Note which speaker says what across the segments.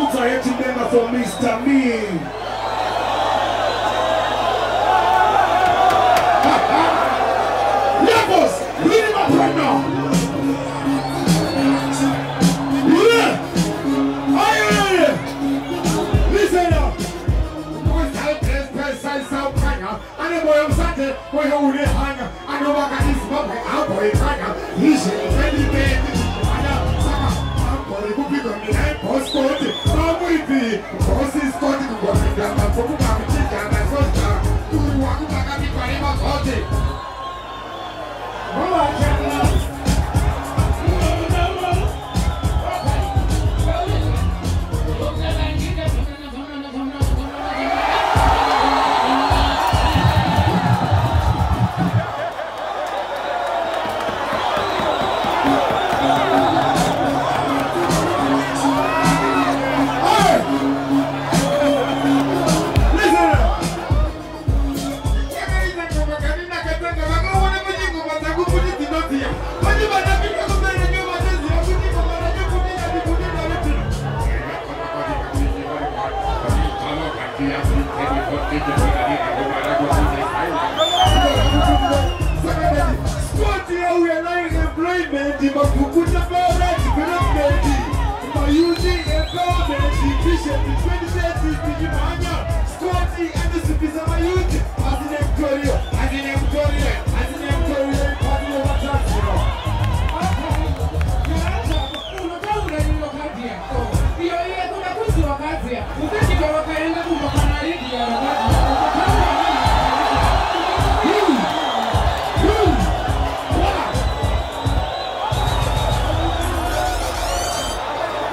Speaker 1: Utayetindena for Mr. Me. Levels, read him up right now. Yeah. Listen up. And the boy sat there, boy, who they hang, and the walker is not my boy, he's a very bad.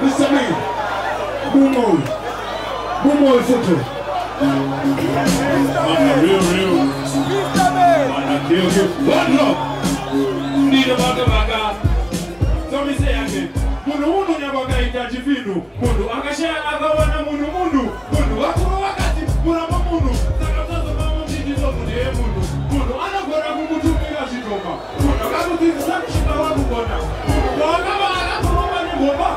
Speaker 1: Mr. Me, Bumo photo. Real. One love. Need a baga. So me say again. Munu nyabaga itaji vinu. Munu akashia agawana munu. Munu wakuru wakati murama munu. Takatazo mama mtijizo mune munu. Munu anagora mumutumira shitoka. Munu kabu tizisani shita wabu kona. Munu wakaba agakuroma ni mboba.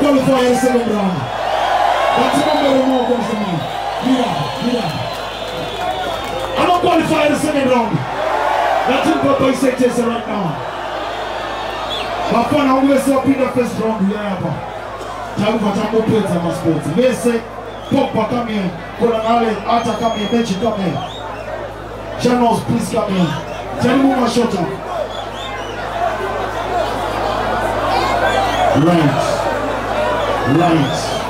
Speaker 1: Qualify second round. That's number more comes to me. Mira. I'm not qualified the second round. That's what Papa is saying right now. Vapfana always up in the first round. Yeah, Tamu plays on my sports. Vese, Papa come here. Kolanale, Ata come here. Benji come here. Channels, please come here. Tell me my shot up. Right.